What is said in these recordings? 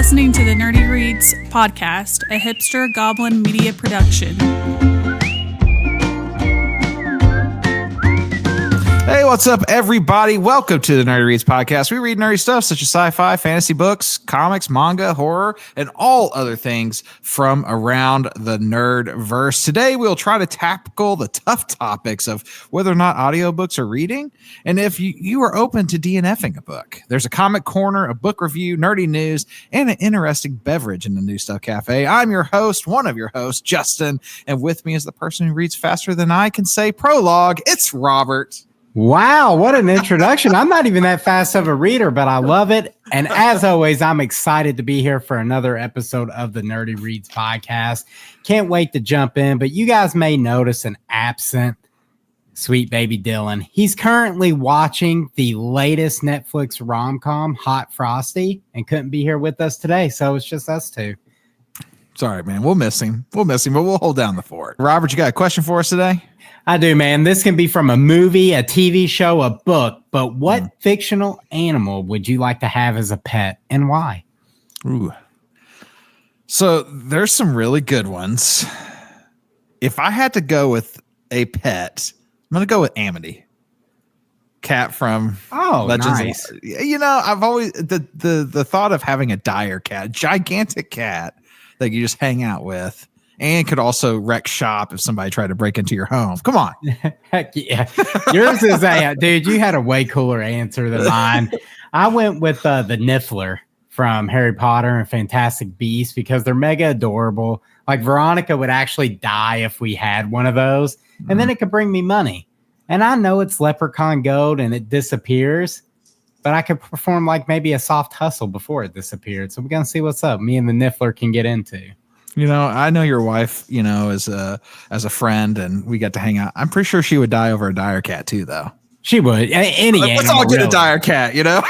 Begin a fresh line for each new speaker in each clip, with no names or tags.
listening to the Nerdy Reads podcast, a hipster goblin media production.
Hey, what's up, everybody? Welcome to the Nerdy Reads podcast. We read nerdy stuff such as sci-fi, fantasy books, comics, manga, horror, and all other things from around the nerd-verse. Today, we'll try to tackle the tough topics of whether or not audiobooks are reading, and if you are open to DNFing a book. There's a comic corner, a book review, nerdy news, and an interesting beverage in the New Stuff Cafe. I'm your host, one of your hosts, Justin, and with me is the person who reads faster than I can say prologue. It's Robert.
Wow, what an introduction. I'm not even that fast of a reader, but I love it. And as always, I'm excited to be here for another episode of the Nerdy Reads podcast. Can't wait to jump in, but you guys may notice an absent sweet baby Dylan. He's currently watching the latest Netflix rom-com, Hot Frosty, and couldn't be here with us today, so it's just us two.
Sorry, man. We'll miss him, but we'll hold down the fort. Robert, you got a question for us today?
I do, man. This can be from a movie, a TV show, a book, but what fictional animal would you like to have as a pet and why?
Ooh. So there's some really good ones. If I had to go with a pet, I'm going to go with Amity. Cat from Legends.
Nice.
You know, I've always, the thought of having a dire cat, gigantic cat that you just hang out with. And could also wreck shop if somebody tried to break into your home. Come on.
Heck yeah. Yours is dude, you had a way cooler answer than mine. I went with the Niffler from Harry Potter and Fantastic Beasts because they're mega adorable. Like Veronica would actually die if we had one of those. And then it could bring me money. And I know it's leprechaun gold and it disappears, but I could perform like maybe a soft hustle before it disappeared. So we're going to see what's up. Me and the Niffler can get into.
You know, I know your wife, you know, as a friend, and we got to hang out. I'm pretty sure she would die over a dire cat too, though.
She would.
Let's all get a dire cat, you know?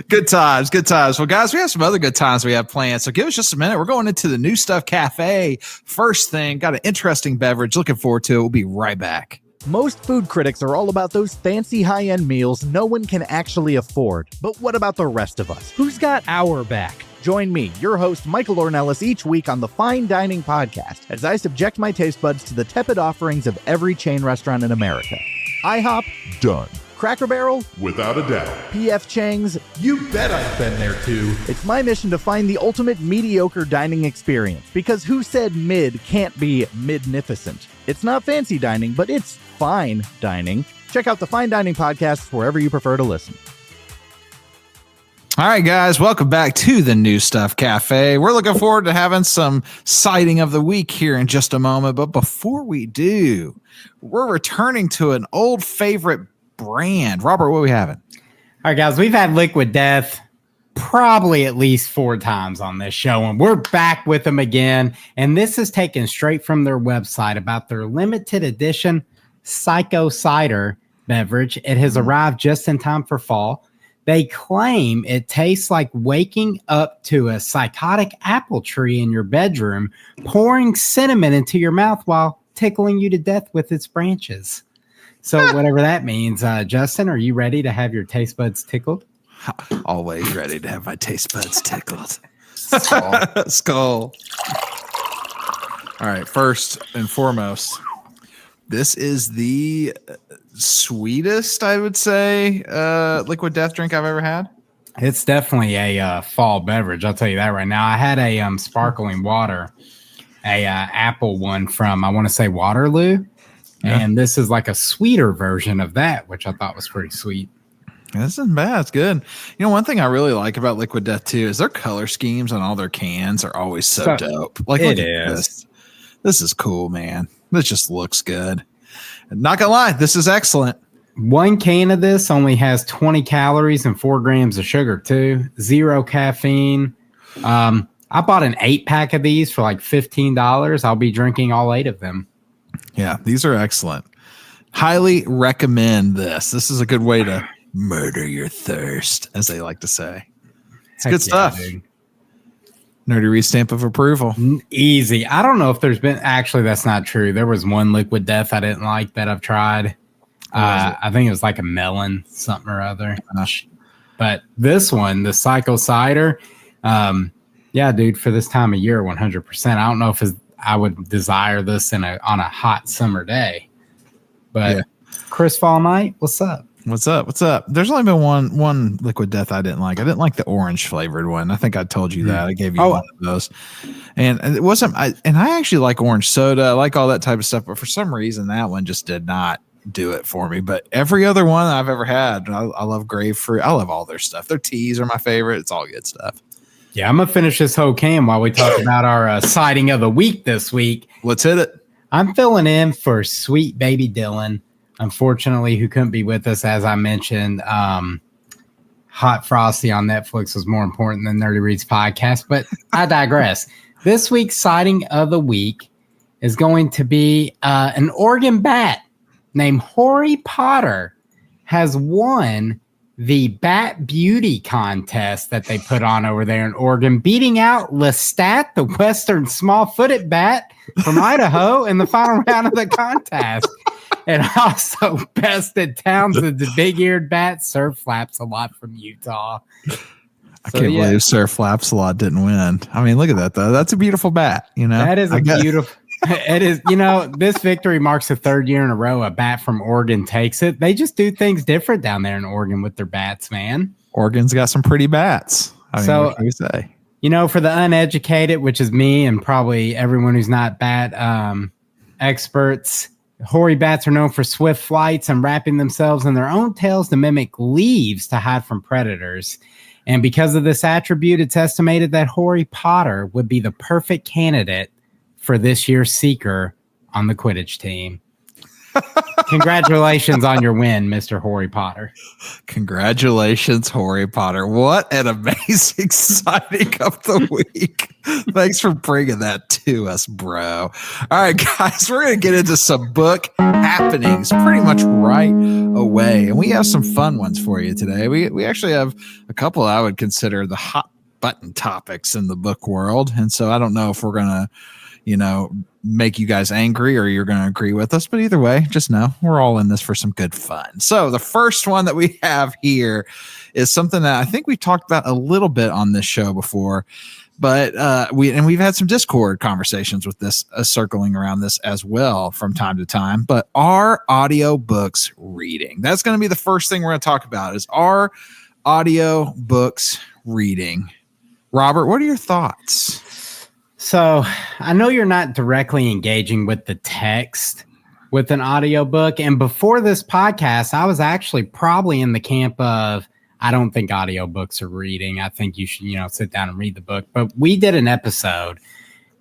Good times, good times. Well, guys, we have some other good times we have planned. So give us just a minute. We're going into the New Stuff Cafe. First thing, got an interesting beverage. Looking forward to it. We'll be right back.
Most food critics are all about those fancy high-end meals no one can actually afford. But what about the rest of us? Who's got our back? Join me, your host, Michael Ornelas, each week on the Fine Dining Podcast as I subject my taste buds to the tepid offerings of every chain restaurant in America. IHOP? Done. Cracker Barrel?
Without a doubt.
P.F. Chang's?
You bet I've been there too.
It's my mission to find the ultimate mediocre dining experience, because who said mid can't be midnificent? It's not fancy dining, but it's fine dining. Check out the Fine Dining Podcast wherever you prefer to listen.
All right, guys, welcome back to the New Stuff Cafe. We're looking forward to having some sighting of the week here in just a moment. But before we do, we're returning to an old favorite brand. Robert, what are we having?
All right, guys, we've had Liquid Death probably at least 4 times on this show, and we're back with them again. And this is taken straight from their website about their limited edition Psycho Cider beverage. It has arrived just in time for fall. They claim it tastes like waking up to a psychotic apple tree in your bedroom, pouring cinnamon into your mouth while tickling you to death with its branches. So whatever that means, Justin, are you ready to have your taste buds tickled?
Always ready to have my taste buds tickled. Skull. All right, first and foremost, this is the sweetest, I would say, Liquid Death drink I've ever had.
It's definitely a fall beverage. I'll tell you that right now. I had a sparkling water, a apple one from, I want to say, Waterloo. Yeah. And this is like a sweeter version of that, which I thought was pretty sweet.
This isn't bad. It's good. You know, one thing I really like about Liquid Death, too, is their color schemes on all their cans are always so dope. Like, it is. This is cool, man. This just looks good. Not gonna lie, this is excellent.
1 can of this only has 20 calories and 4 grams of sugar, too. 0 caffeine. I bought an 8-pack of these for like $15. I'll be drinking all 8 of them.
Yeah, these are excellent. Highly recommend this. This is a good way to murder your thirst, as they like to say. It's good stuff. Dude. Nerdy Reed stamp of approval.
Easy. I don't know if there's been, actually, that's not true. There was one Liquid Death I didn't like that I've tried. I think it was like a melon something or other. But this one, the Psycho Cider, yeah, dude, for this time of year, 100%. I don't know if I would desire this on a hot summer day. But Chris Fall Night, what's up?
What's up? There's only been one Liquid Death I didn't like. I didn't like the orange flavored one. I think I told you that. I gave you one of those. And it wasn't I actually like orange soda. I like all that type of stuff, but for some reason that one just did not do it for me. But every other one I've ever had, I love Grapefruit. I love all their stuff. Their teas are my favorite. It's all good stuff.
Yeah, I'm gonna finish this whole can while we talk about our sighting of the week this week.
Let's hit it.
I'm filling in for Sweet Baby Dylan. Unfortunately, who couldn't be with us, as I mentioned. Hot Frosty on Netflix was more important than Nerdy Reads podcast, but I digress. This week's sighting of the week is going to be an Oregon bat named Harry Potter has won the Bat Beauty contest that they put on over there in Oregon, beating out Lestat, the Western small-footed bat from Idaho, in the final round of the contest. And also bested Townsend, the big-eared bat, Sir Flaps-a-Lot from Utah.
I can't believe Sir Flaps-a-Lot didn't win. I mean, look at that, though. That's a beautiful bat, you know?
That is beautiful. It is, this victory marks the third year in a row a bat from Oregon takes it. They just do things different down there in Oregon with their bats, man.
Oregon's got some pretty bats. I mean, what can you say?
For the uneducated, which is me and probably everyone who's not bat experts, hoary bats are known for swift flights and wrapping themselves in their own tails to mimic leaves to hide from predators. And because of this attribute, it's estimated that Harry Potter would be the perfect candidate for this year's Seeker on the Quidditch team. Congratulations on your win, Mr. Harry Potter.
Congratulations, Harry Potter. What an amazing sighting of the week. Thanks for bringing that to us, bro. All right, guys, we're going to get into some book happenings pretty much right away. And we have some fun ones for you today. We actually have a couple I would consider the hot button topics in the book world. And so I don't know if we're going to make you guys angry or you're going to agree with us. But either way, just know we're all in this for some good fun. So the first one that we have here is something that I think we talked about a little bit on this show before, but we've had some Discord conversations with this circling around this as well from time to time. But are audiobooks reading? That's going to be the first thing we're going to talk about is are audiobooks reading? Robert, what are your thoughts?
So I know you're not directly engaging with the text with an audiobook. And before this podcast, I was actually probably in the camp of, I don't think audiobooks are reading. I think you should, sit down and read the book. But we did an episode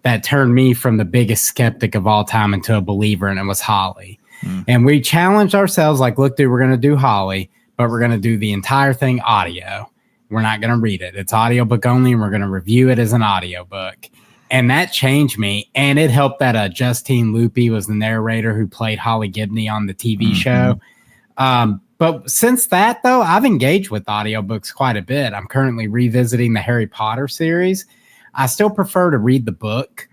that turned me from the biggest skeptic of all time into a believer, and it was Holly. And we challenged ourselves like, look, dude, we're going to do Holly, but we're going to do the entire thing audio. We're not going to read it. It's audiobook only, and we're going to review it as an audiobook. And that changed me. And it helped that Justine Lupi was the narrator who played Holly Gibney on the TV show. But since that, though, I've engaged with audiobooks quite a bit. I'm currently revisiting the Harry Potter series. I still prefer to read the book.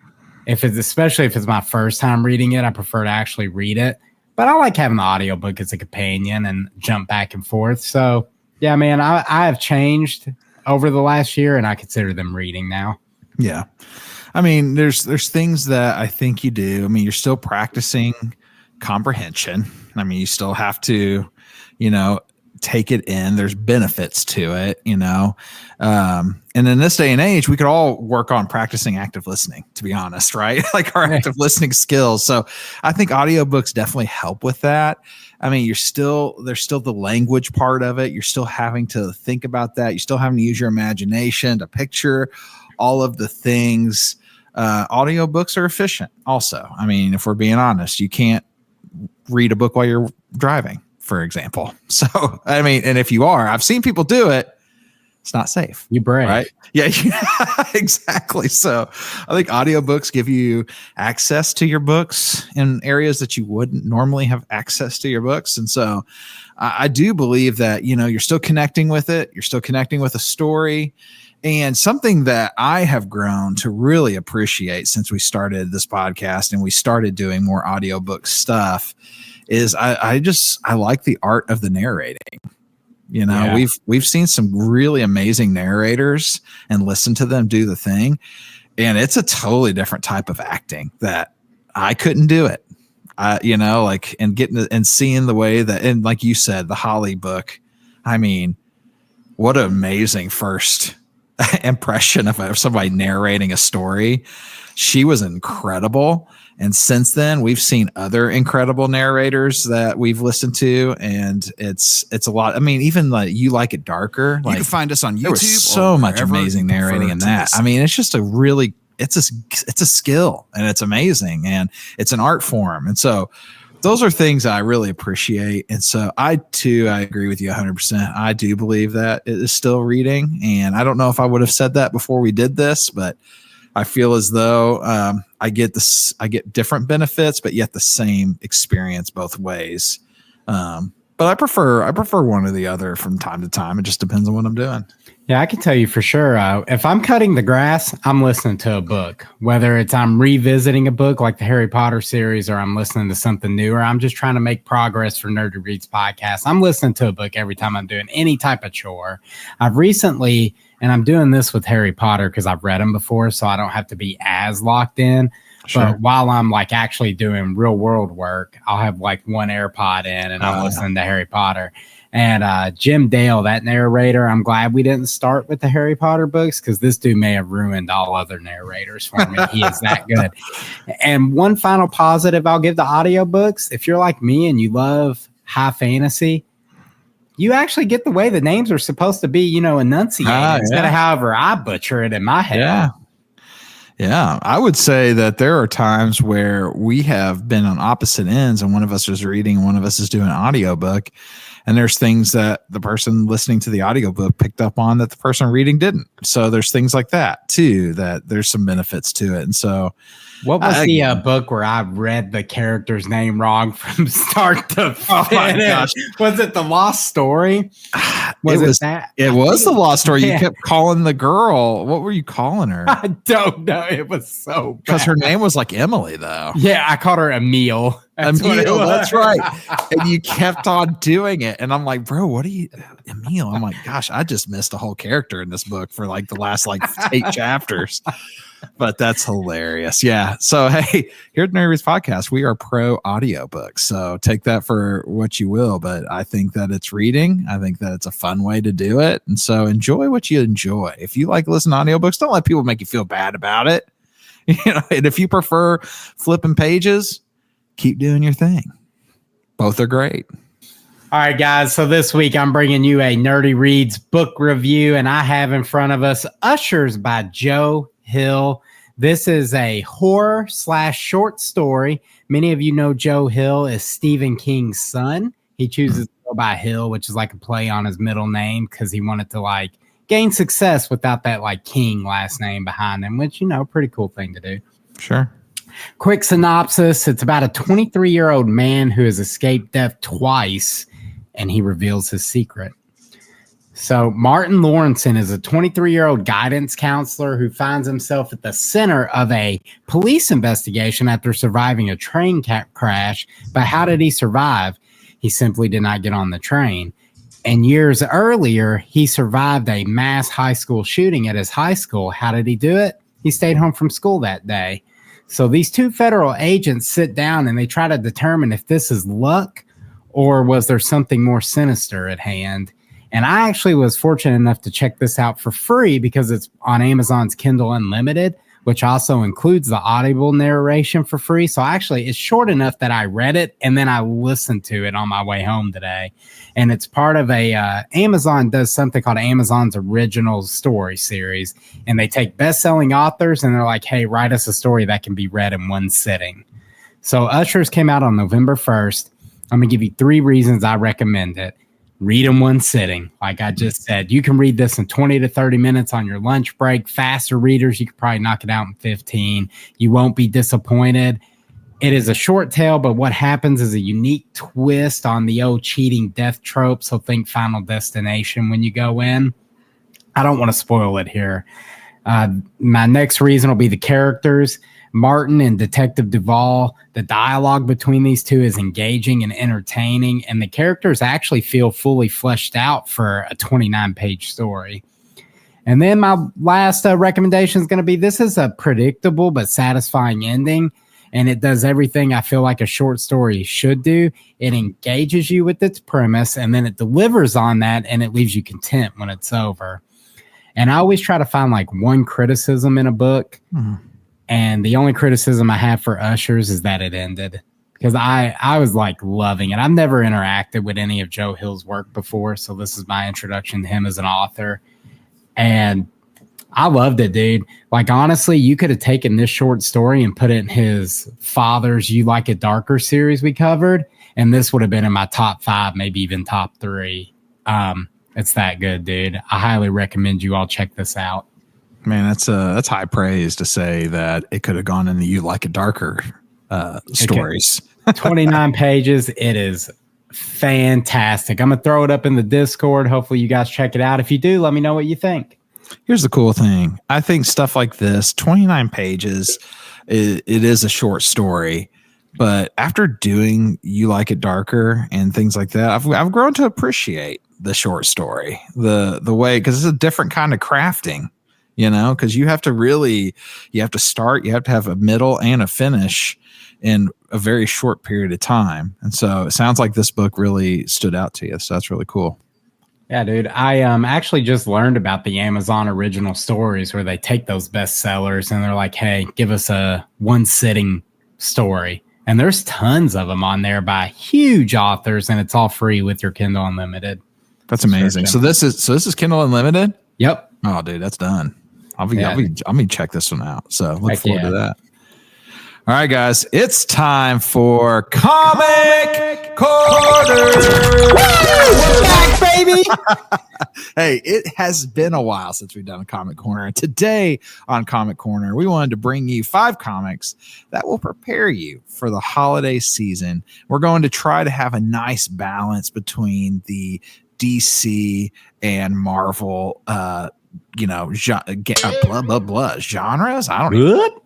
Especially if it's my first time reading it, I prefer to actually read it. But I like having the audiobook as a companion and jump back and forth. So, yeah, man, I have changed over the last year, and I consider them reading now.
Yeah. I mean, there's things that I think you do. I mean, you're still practicing comprehension. I mean, you still have to, take it in. There's benefits to it, and in this day and age, we could all work on practicing active listening, to be honest, right? Like our active listening skills. So I think audiobooks definitely help with that. I mean, there's still the language part of it. You're still having to think about that. You're still having to use your imagination to picture all of the things. Audiobooks are efficient also. I mean, if we're being honest, you can't read a book while you're driving, for example. So, I mean, and if you are, I've seen people do it. It's not safe.
You brave.
Right? Yeah, exactly. So I think audiobooks give you access to your books in areas that you wouldn't normally have access to your books. And so I do believe that, you're still connecting with it. You're still connecting with a story. And something that I have grown to really appreciate since we started this podcast and we started doing more audiobook stuff is I like the art of the narrating. You know,
Yeah.
we've seen some really amazing narrators and listened to them do the thing. And it's a totally different type of acting that I couldn't do it. You know, like, and getting and seeing the way that, and like you said, the Holly book, I mean, what an amazing first impression of somebody narrating a story. She was incredible. And since then, we've seen other incredible narrators that we've listened to, and it's a lot. I mean, even like You Like It Darker.
You can find us on YouTube.
There was so much amazing narrating in that. I mean, it's just a really, it's a skill, and it's amazing, and it's an art form. And so those are things I really appreciate. And so I agree with you 100%. I do believe that it is still reading. And I don't know if I would have said that before we did this, but I feel as though I get different benefits, but yet the same experience both ways. But I prefer one or the other from time to time. It just depends on what I'm doing.
Yeah, I can tell you for sure. If I'm cutting the grass, I'm listening to a book. Whether it's I'm revisiting a book like the Harry Potter series, or I'm listening to something new, or I'm just trying to make progress for Nerdy Reads podcast, I'm listening to a book every time I'm doing any type of chore. I've recently, and I'm doing this with Harry Potter because I've read them before, so I don't have to be as locked in. Sure. But while I'm like actually doing real world work, I'll have like one AirPod in and I'm listening to Harry Potter. And Jim Dale, that narrator, I'm glad we didn't start with the Harry Potter books, because this dude may have ruined all other narrators for me. He is that good. And one final positive I'll give the audiobooks. If you're like me and you love high fantasy, you actually get the way the names are supposed to be, you know, enunciated instead of however I butcher it in my head.
Yeah. Yeah, I would say that there are times where we have been on opposite ends, and one of us is reading and one of us is doing an audiobook. And there's things that the person listening to the audiobook picked up on that the person reading didn't. So there's things like that too, that there's some benefits to it. And so
what was the book where I read the character's name wrong from start to finish? Oh my gosh. Was it The Lost Story?
Was it that? It was The Lost Story. You kept calling the girl. What were you calling her?
I don't know. It was so bad.
Because her name was like Emily, though.
Yeah, I called her Emile.
Emile, that's right. And you kept on doing it. And I'm like, bro, what are you, Emile? I'm like, gosh, I just missed a whole character in this book for like the last like 8 chapters. But that's hilarious. Yeah. So, hey, here at Nerdy Reads Podcast, we are pro audiobooks. So take that for what you will. But I think that it's reading. I think that it's a fun way to do it. And so enjoy what you enjoy. If you like listening to audiobooks, don't let people make you feel bad about it. You know, and if you prefer flipping pages, keep doing your thing. Both are great.
All right, guys. So this week I'm bringing you a Nerdy Reads book review, and I have in front of us Ushers by Joe Hill. This is a horror / short story. Many of you know Joe Hill is Stephen King's son. He chooses to go by Hill, which is like a play on his middle name, because he wanted to like gain success without that like King last name behind him, which, you know, pretty cool thing to do.
Sure.
Quick synopsis. It's about a 23-year-old man who has escaped death twice, and he reveals his secret. So Martin Lawrenson is a 23-year-old guidance counselor who finds himself at the center of a police investigation after surviving a train crash. But how did he survive? He simply did not get on the train. And years earlier, he survived a mass high school shooting at his high school. How did he do it? He stayed home from school that day. So these two federal agents sit down and they try to determine if this is luck or was there something more sinister at hand. And I actually was fortunate enough to check this out for free because it's on Amazon's Kindle Unlimited, which also includes the Audible narration for free. So actually it's short enough that I read it and then I listened to it on my way home today. And it's part of Amazon does something called Amazon's Original Story series. And they take best-selling authors and they're like, hey, write us a story that can be read in one sitting. So Ushers came out on November 1st. I'm going to give you 3 reasons I recommend it. Read in one sitting. Like I just said, you can read this in 20 to 30 minutes on your lunch break. Faster readers, you could probably knock it out in 15. You won't be disappointed. It is a short tale, but what happens is a unique twist on the old cheating death trope. So think Final Destination when you go in. I don't want to spoil it here. My next reason will be the characters. Martin and Detective Duvall, the dialogue between these two is engaging and entertaining, and the characters actually feel fully fleshed out for a 29-page story. And then my last recommendation is going to be, this is a predictable but satisfying ending, and it does everything I feel like a short story should do. It engages you with its premise, and then it delivers on that, and it leaves you content when it's over. And I always try to find like one criticism in a book. And the only criticism I have for Ushers is that it ended, because I was like loving it. I've never interacted with any of Joe Hill's work before, so this is my introduction to him as an author. And I loved it, dude. Like, honestly, you could have taken this short story and put it in his father's You Like It Darker series we covered, and this would have been in my top 5, maybe even top 3. It's that good, dude. I highly recommend you all check this out.
Man, that's high praise to say that it could have gone in the You Like It Darker stories.
29 pages. It is fantastic. I'm going to throw it up in the Discord. Hopefully you guys check it out. If you do, let me know what you think.
Here's the cool thing. I think stuff like this, 29 pages, it is a short story. But after doing You Like It Darker and things like that, I've grown to appreciate the short story, the way, because it's a different kind of crafting. Because you have to start, you have to have a middle and a finish in a very short period of time. And so it sounds like this book really stood out to you. So that's really cool.
Yeah, dude. I actually just learned about the Amazon original stories where they take those bestsellers and they're like, hey, give us a one sitting story. And there's tons of them on there by huge authors, and it's all free with your Kindle Unlimited.
That's amazing. So this is Kindle Unlimited?
Yep.
Oh, dude, that's done. I'll be check this one out. So look forward to that. All right, guys, it's time for Comic Corner.
We're back, baby.
Hey, it has been a while since we've done a Comic Corner. And today on Comic Corner, we wanted to bring you 5 comics that will prepare you for the holiday season. We're going to try to have a nice balance between the DC and Marvel genres. I don't know.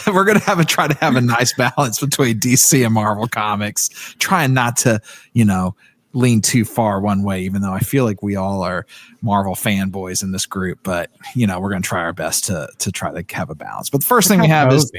We're gonna try to have a nice balance between DC and Marvel comics, trying not to lean too far one way, even though I feel like we all are Marvel fanboys in this group. But we're gonna try our best to try to have a balance. But the first thing we have is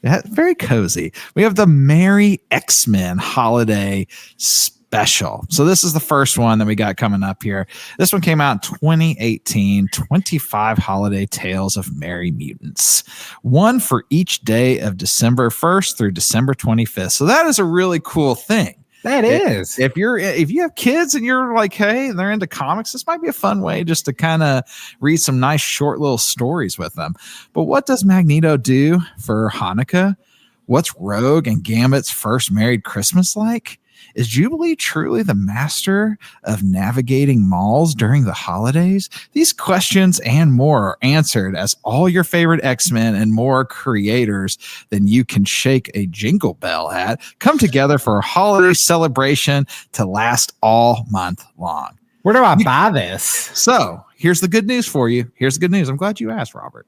very cozy. We have the Merry X-Men Holiday Special. So this is the first one that we got coming up here. This one came out in 2018, 25 holiday tales of merry mutants, one for each day of December 1st through December 25th. So that is a really cool thing.
That is.
If you have kids and you're like, hey, they're into comics, this might be a fun way just to kind of read some nice short little stories with them. But what does Magneto do for Hanukkah? What's Rogue and Gambit's first married Christmas like? Is Jubilee truly the master of navigating malls during the holidays? These questions and more are answered as all your favorite X-Men and more creators than you can shake a jingle bell at come together for a holiday celebration to last all month long.
Where do I buy this?
So here's the good news for you. Here's the good news. I'm glad you asked, Robert.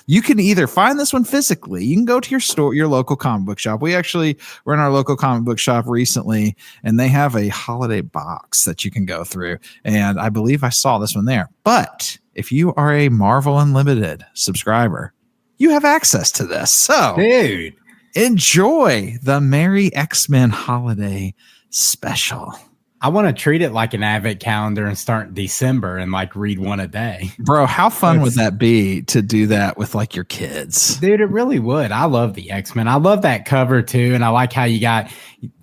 You can either find this one physically. You can go to your store, your local comic book shop. We actually were in our local comic book shop recently, and they have a holiday box that you can go through. And I believe I saw this one there. But if you are a Marvel Unlimited subscriber, you have access to this. So,
dude,
enjoy the Merry X-Men Holiday Special.
I want to treat it like an Advent calendar and start in December and like read one a day.
Bro, how fun would that be to do that with like your kids?
Dude, it really would. I love the X-Men. I love that cover too. And I like how you got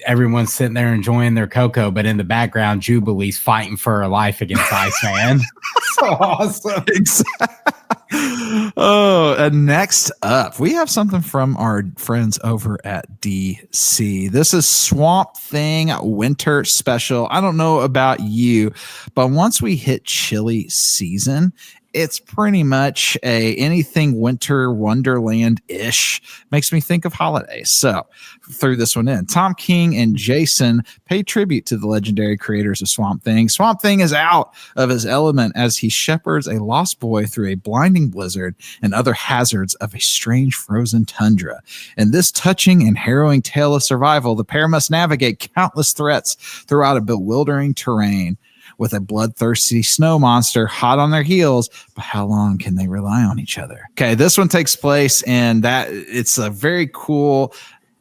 everyone sitting there enjoying their cocoa, but in the background, Jubilee's fighting for her life against Iceman. So awesome.
Exactly. Oh, and next up, we have something from our friends over at DC. This is Swamp Thing Winter Special. I don't know about you, but once we hit chilly season it's pretty much anything winter wonderland-ish. Makes me think of holidays. So threw this one in. Tom King and Jason pay tribute to the legendary creators of Swamp Thing. Swamp Thing is out of his element as he shepherds a lost boy through a blinding blizzard and other hazards of a strange frozen tundra. In this touching and harrowing tale of survival, the pair must navigate countless threats throughout a bewildering terrain. With a bloodthirsty snow monster hot on their heels, but how long can they rely on each other? Okay, this one takes place in that it's a very cool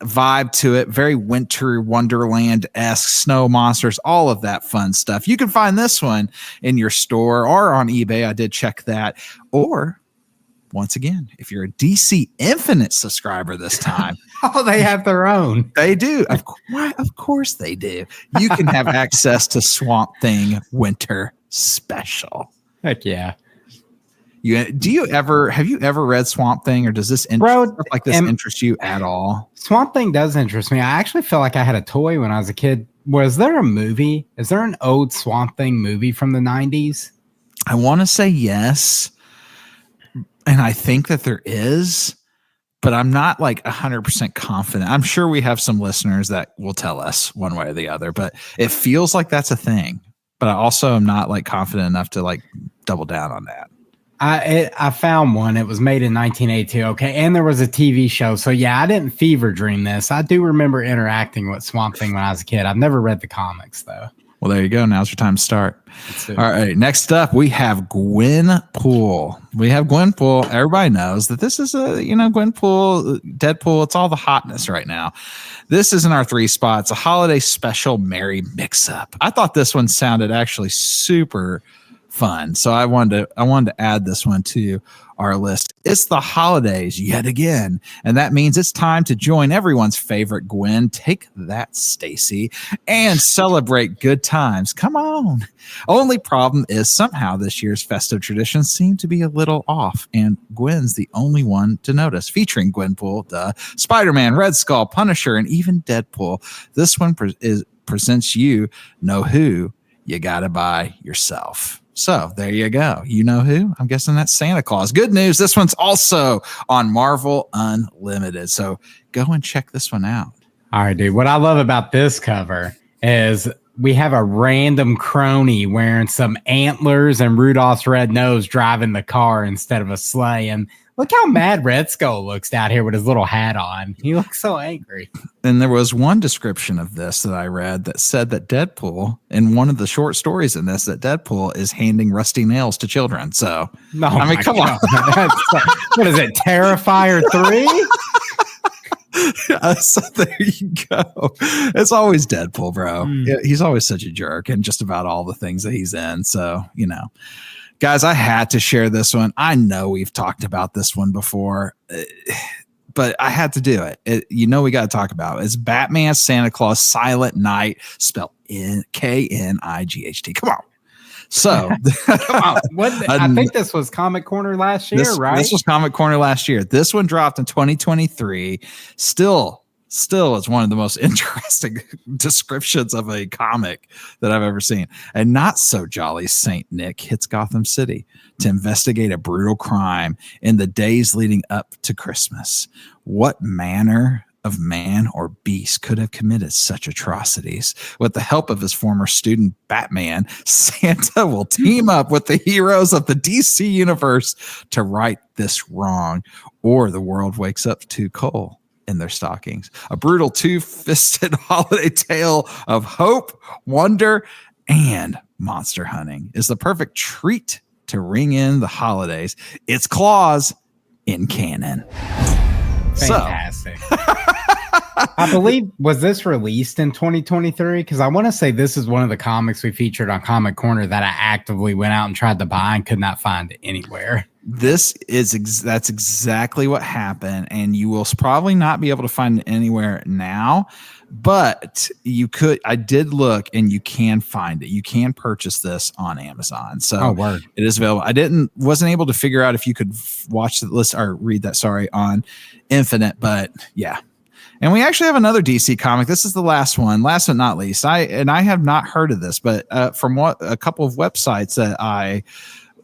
vibe to it, very winter wonderland-esque, snow monsters, all of that fun stuff. You can find this one in your store or on eBay. I did check that. Or once again, if you're a DC Infinite subscriber this time,
Oh, they have their own.
they do. Why? Of course they do. You can have access to Swamp Thing Winter Special.
Heck yeah.
Have you ever read Swamp Thing, or does this stuff like this interest you at all?
Swamp Thing does interest me. I actually feel like I had a toy when I was a kid. Was there a movie? Is there an old Swamp Thing movie from the 90s?
I want to say yes. And I think that there is, but I'm not like 100% confident. I'm sure we have some listeners that will tell us one way or the other, but it feels like that's a thing. But I also am not like confident enough to like double down on that.
I found one. It was made in 1982. Okay. And there was a TV show. So yeah, I didn't fever dream this. I do remember interacting with Swamp Thing when I was a kid. I've never read the comics though.
Well, there you go. Now's your time to start. All right. Next up, we have Gwenpool. Everybody knows that this is Gwenpool, Deadpool. It's all the hotness right now. This is in our 3 spots, a holiday special merry mix-up. I thought this one sounded actually super fun, so I wanted to add this one to our list. It's the holidays yet again, and that means it's time to join everyone's favorite Gwen. Take that, Stacy, and celebrate good times. Come on. Only problem is somehow this year's festive traditions seem to be a little off, and Gwen's the only one to notice. Featuring Gwenpool, Spider-Man, Red Skull, Punisher, and even Deadpool. This one presents you know who you gotta buy yourself. So there you go. You know who? I'm guessing that's Santa Claus. Good news. This one's also on Marvel Unlimited. So go and check this one out.
All right, dude. What I love about this cover is we have a random crony wearing some antlers and Rudolph's red nose driving the car instead of a sleigh. And look how mad Red Skull looks out here with his little hat on. He looks so angry.
And there was one description of this that I read that said that Deadpool, in one of the short stories in this, that Deadpool is handing rusty nails to children. So,
no,
I mean, come on.
What is it, Terrifier 3?
So there you go. It's always Deadpool, bro. He's always such a jerk in just about all the things that he's in. So, guys, I had to share this one. I know we've talked about this one before, but I had to do it. We got to talk about it. It's Batman Santa Claus Silent Night, spelled Knight. Come on. So,
come on. I think this was Comic Corner last year, right?
This was Comic Corner last year. This one dropped in 2023. Still is one of the most interesting descriptions of a comic that I've ever seen. A not so jolly Saint Nick hits Gotham City to investigate a brutal crime in the days leading up to Christmas. What manner of man or beast could have committed such atrocities? With the help of his former student Batman, Santa will team up with the heroes of the DC universe to right this wrong, or the world wakes up too cold in their stockings. A brutal two-fisted holiday tale of hope, wonder, and monster hunting is the perfect treat to ring in the holidays. It's Claus in canon.
Fantastic. I believe, was this released in 2023? Because I want to say this is one of the comics we featured on Comic Corner that I actively went out and tried to buy and could not find it anywhere.
That's exactly what happened, and you will probably not be able to find it anywhere now, but you could. I did look, and you can find it. You can purchase this on Amazon. So it is available. I wasn't able to figure out if you could watch the list or read that. Sorry, on Infinite, but yeah. And we actually have another DC comic. This is the last one, last but not least. I have not heard of this, but from what a couple of websites that I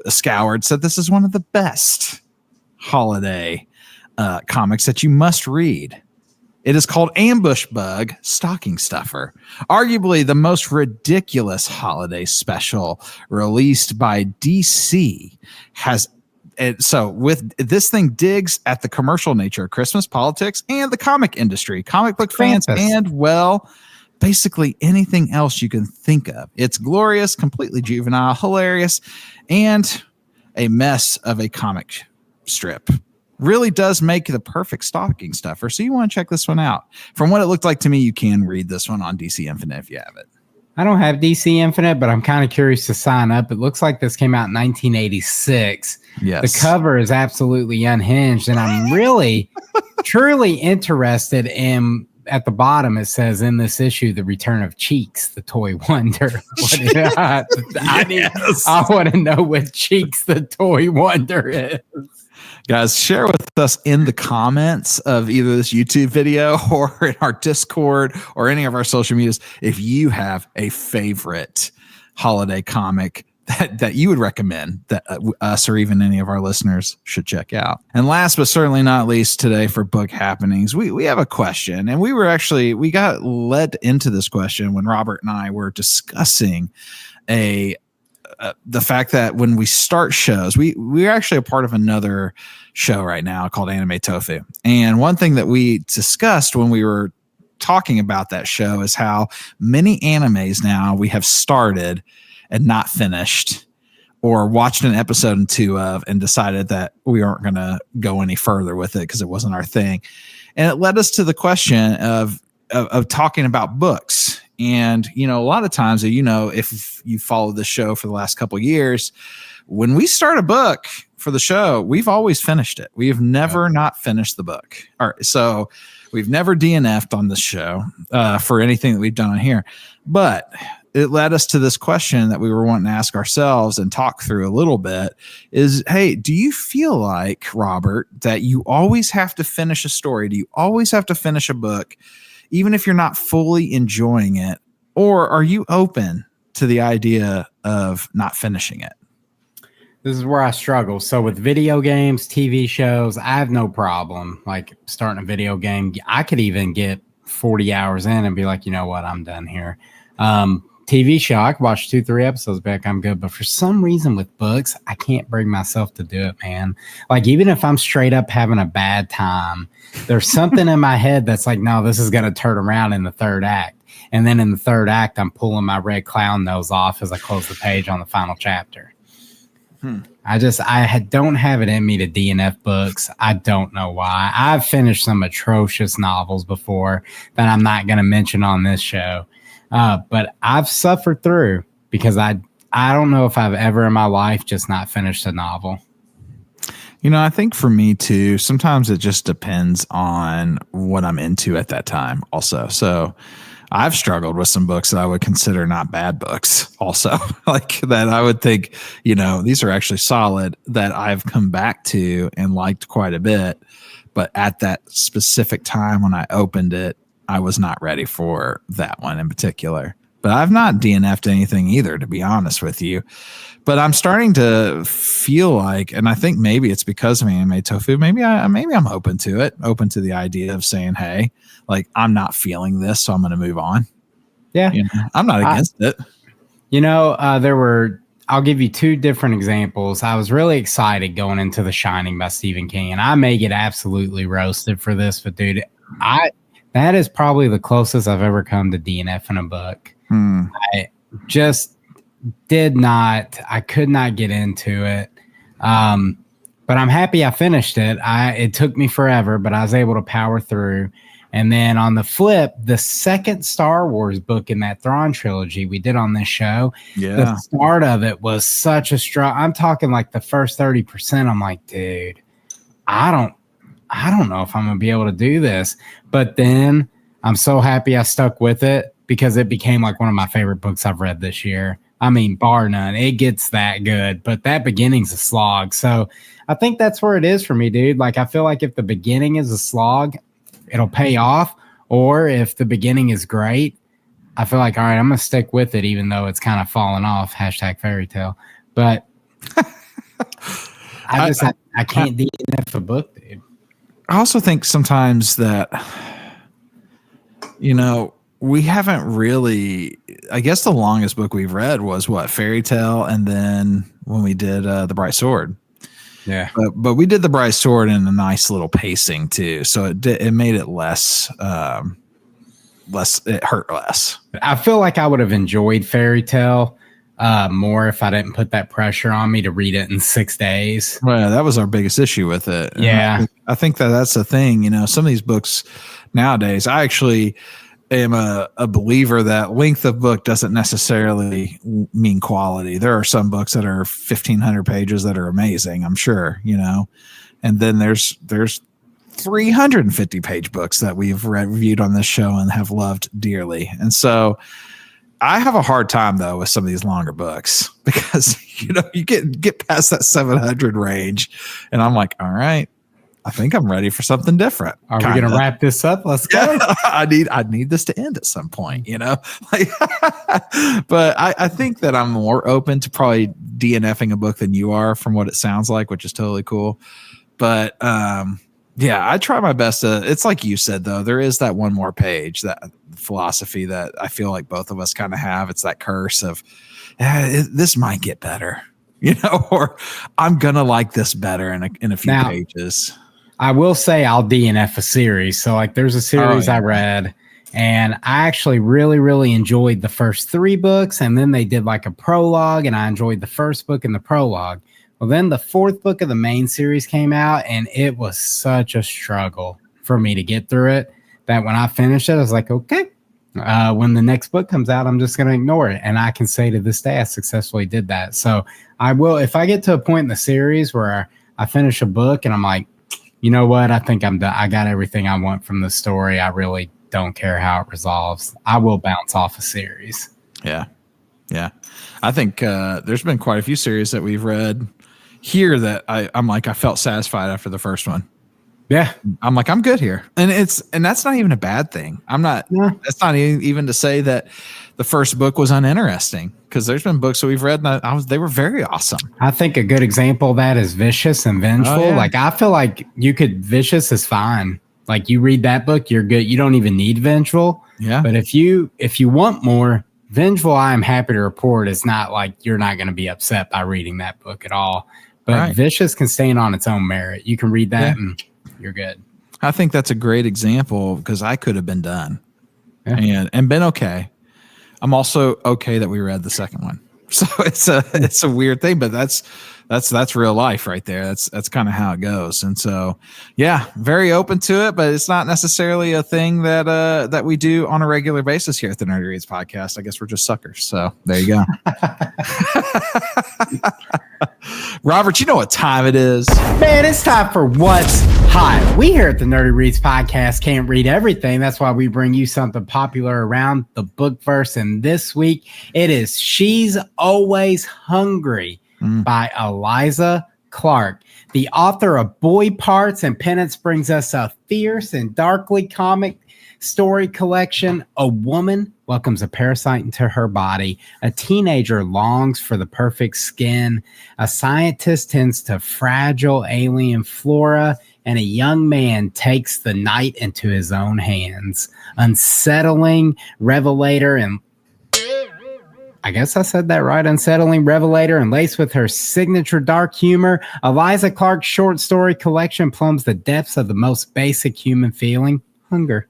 scoured said this is one of the best holiday comics that you must read. It is called Ambush Bug Stocking Stuffer, arguably the most ridiculous holiday special released by DC. So with this thing digs at the commercial nature of Christmas, politics, and the comic industry, comic book fans, and basically anything else you can think of. It's glorious, completely juvenile, hilarious, and a mess of a comic strip. Really does make the perfect stocking stuffer. So you want to check this one out. From what it looked like to me, you can read this one on DC Infinite if you have it.
I don't have DC Infinite, but I'm kind of curious to sign up. It looks like this came out in 1986.
Yes.
The cover is absolutely unhinged, and I'm really, truly interested in. At the bottom, it says, in this issue, the return of Cheeks, the toy wonder. I want to know what Cheeks, the toy wonder is.
Guys, share with us in the comments of either this YouTube video or in our Discord or any of our social medias if you have a favorite holiday comic that you would recommend that us or even any of our listeners should check out. And last but certainly not least today for book happenings, we have a question, and we got led into this question when Robert and I were discussing the fact that when we start shows, we're actually a part of another show right now called Anime Tofu. And one thing that we discussed when we were talking about that show is how many animes now we have started and not finished, or watched an episode and two of and decided that we aren't going to go any further with it because it wasn't our thing. And it led us to the question of talking about books. And, a lot of times, if you follow the show for the last couple of years, when we start a book for the show, we've always finished it. We have never not finished the book. All right. So we've never DNF'd on this show for anything that we've done on here, but it led us to this question that we were wanting to ask ourselves and talk through a little bit is, hey, do you feel like, Robert, that you always have to finish a story? Do you always have to finish a book, even if you're not fully enjoying it? Or are you open to the idea of not finishing it?
This is where I struggle. So with video games, TV shows, I have no problem like starting a video game. I could even get 40 hours in and be like, you know what, I'm done here. TV show, I could watch 2-3 episodes back, I'm good. But for some reason with books, I can't bring myself to do it, man. Like, even if I'm straight up having a bad time, there's something in my head that's like, no, this is going to turn around in the third act. And then in the third act, I'm pulling my red clown nose off as I close the page on the final chapter. I don't have it in me to DNF books. I don't know why. I've finished some atrocious novels before that I'm not going to mention on this show. But I've suffered through because I don't know if I've ever in my life just not finished a novel.
I think for me too, sometimes it just depends on what I'm into at that time also. So I've struggled with some books that I would consider not bad books also, like that I would think, these are actually solid, that I've come back to and liked quite a bit. But at that specific time when I opened it, I was not ready for that one in particular. But I've not DNF'd anything either, to be honest with you. But I'm starting to feel like, and I think maybe it's because of Anime Tofu, maybe I'm open to it, open to the idea of saying, hey, like, I'm not feeling this, so I'm going to move on.
Yeah.
I'm not against it.
I'll give you two different examples. I was really excited going into The Shining by Stephen King, and I may get absolutely roasted for this, but dude, that is probably the closest I've ever come to DNF in a book. I just could not get into it. But I'm happy I finished it. It took me forever, but I was able to power through. And then on the flip, the second Star Wars book in that Thrawn trilogy we did on this show, the start of it was such a struggle. I'm talking like the first 30%. I'm like, dude, I don't know if I'm going to be able to do this. But then I'm so happy I stuck with it because it became like one of my favorite books I've read this year. I mean, bar none. It gets that good, but that beginning's a slog. So I think that's where it is for me, dude. Like, I feel like if the beginning is a slog, it'll pay off. Or if the beginning is great, I feel like, all right, I'm going to stick with it, even though it's kind of fallen off. #fairytale. But I can't DNF a book, dude.
I also think sometimes that, we haven't really, I guess the longest book we've read was Fairy Tale. And then when we did The Bright Sword.
Yeah.
But we did The Bright Sword in a nice little pacing too. So it made it less, it hurt less.
I feel like I would have enjoyed Fairy Tale more if I didn't put that pressure on me to read it in 6 days.
Well, that was our biggest issue with it.
Yeah.
I think that's the thing, some of these books nowadays, I actually am a believer that length of book doesn't necessarily mean quality. There are some books that are 1,500 pages that are amazing, I'm sure, and then there's 350 page books that we've reviewed on this show and have loved dearly. And so I have a hard time though with some of these longer books because, you get past that 700 range and I'm like, all right, I think I'm ready for something different.
Are we going to wrap this up? Let's go.
I need this to end at some point, but I think that I'm more open to probably DNFing a book than you are from what it sounds like, which is totally cool. But, yeah, I try my best to, it's like you said, though, there is that one more page, that philosophy that I feel like both of us kind of have. It's that curse of this might get better, or I'm going to like this better in a few pages.
I will say I'll DNF a series. So like there's a series I read and I actually really, really enjoyed the first 3 books. And then they did like a prologue and I enjoyed the first book and the prologue. Well, then the 4th book of the main series came out and it was such a struggle for me to get through it that when I finished it, I was like, okay, when the next book comes out, I'm just going to ignore it. And I can say to this day, I successfully did that. So I will, if I get to a point in the series where I finish a book and I'm like, you know what? I think I'm done. I got everything I want from the story. I really don't care how it resolves. I will bounce off a series.
Yeah. Yeah. I think there's been quite a few series that we've read here that I'm like, I felt satisfied after the first one.
Yeah.
I'm like, I'm good here. And that's not even a bad thing. That's not even to say that the first book was uninteresting, because there's been books that we've read and they were very awesome.
I think a good example of that is Vicious and Vengeful.
Oh, yeah.
Like I feel like Vicious is fine. Like you read that book, you're good. You don't even need Vengeful.
Yeah.
But if you want more, Vengeful, I am happy to report, it's not like you're not going to be upset by reading that book at all. But right. Vicious can stand on its own merit. You can read that and you're good.
I think that's a great example because I could have been done and been okay. I'm also okay that we read the second one. So it's a weird thing, but that's real life right there. That's kind of how it goes. And so, yeah, very open to it, but it's not necessarily a thing that we do on a regular basis here at the Nerdy Reads podcast. I guess we're just suckers. So there you go. Robert, you know what time it is.
Man, it's time for What's Hot. We here at the Nerdy Reads podcast can't read everything. That's why we bring you something popular around the bookverse. And this week, it is She's Always Hungry by Eliza Clark. The author of Boy Parts and Penance brings us a fierce and darkly comic story collection. A woman welcomes a parasite into her body. A teenager longs for the perfect skin. A scientist tends to fragile alien flora. And a young man takes the night into his own hands. Unsettling revelator and I guess I said that right. Unsettling revelator and laced with her signature dark humor, Eliza Clark's short story collection plumbs the depths of the most basic human feeling, hunger.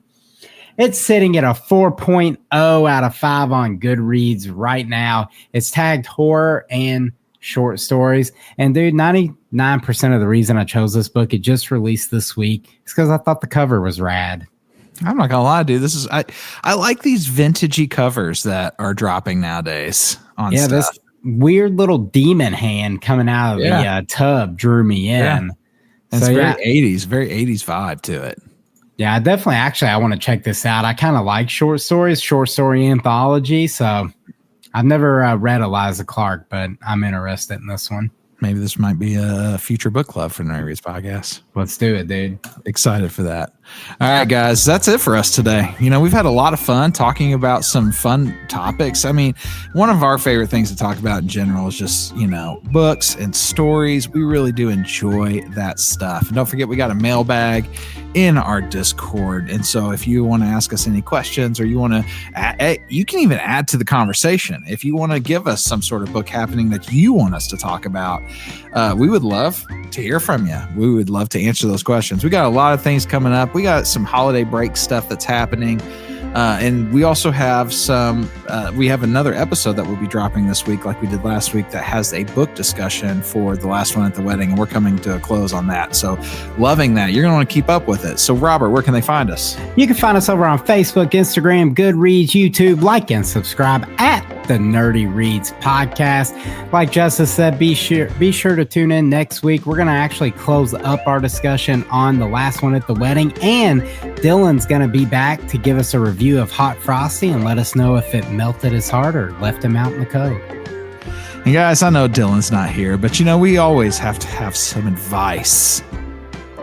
It's sitting at a 4.0 out of 5 on Goodreads right now. It's tagged horror and short stories. And dude, 99% of the reason I chose this book, it just released this week, is because I thought the cover was rad.
I'm not gonna lie, dude. I like these vintagey covers that are dropping nowadays on stuff.
This weird little demon hand coming out of the tub drew me in.
Yeah. It's very 80s, very 80s vibe to it.
Yeah, definitely. Actually, I want to check this out. I kind of like short stories, short story anthology. So I've never read Eliza Clark, but I'm interested in this one.
Maybe this might be a future book club for Nerdy Reads Podcast.
Let's do it, dude.
Excited for that. All right, guys, that's it for us today. We've had a lot of fun talking about some fun topics. I mean, one of our favorite things to talk about in general is just, books and stories. We really do enjoy that stuff. And don't forget, we got a mailbag in our Discord. And so if you want to ask us any questions, or you want to, you can even add to the conversation. If you want to give us some sort of book happening that you want us to talk about, we would love to hear from you. We would love to answer those questions. We got a lot of things coming up. We got some holiday break stuff that's happening. And we also have we have another episode that we'll be dropping this week, like we did last week, that has a book discussion for The Last One at the Wedding. And we're coming to a close on that. So loving that. You're going to want to keep up with it. So Robert, where can they find us? You can find us over on Facebook, Instagram, Goodreads, YouTube. Like and subscribe at the Nerdy Reads Podcast. Like Justice said, be sure to tune in next week. We're going to actually close up our discussion on The Last One at the Wedding. And Dylan's going to be back to give us a review of Hot Frosty and let us know if it melted his heart or left him out in the cold. And guys, I know Dylan's not here, but we always have to have some advice.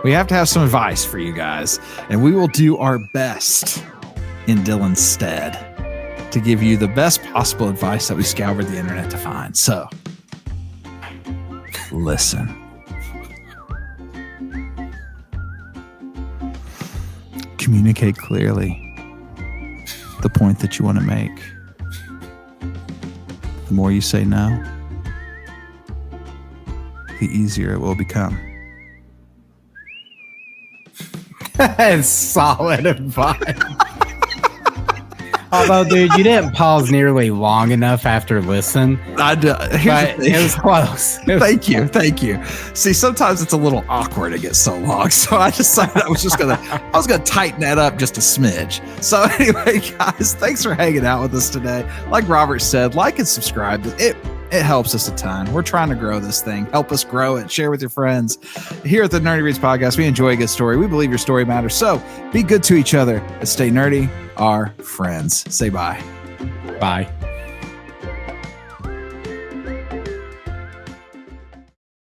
We have to have some advice for you guys, and we will do our best in Dylan's stead to give you the best possible advice that we scoured the internet to find. So, listen. Communicate clearly the point that you want to make. The more you say no, the easier it will become. That's solid advice. Although, dude, you didn't pause nearly long enough after listen. But it was close. Thank you. See, sometimes it's a little awkward. It gets so long, so I decided I was gonna tighten that up just a smidge. So anyway, guys, thanks for hanging out with us today. Like Robert said, like and subscribe. It helps us a ton. We're trying to grow this thing. Help us grow it. Share with your friends. Here at the Nerdy Reads Podcast, we enjoy a good story. We believe your story matters. So be good to each other and stay nerdy, our friends. Say bye. Bye.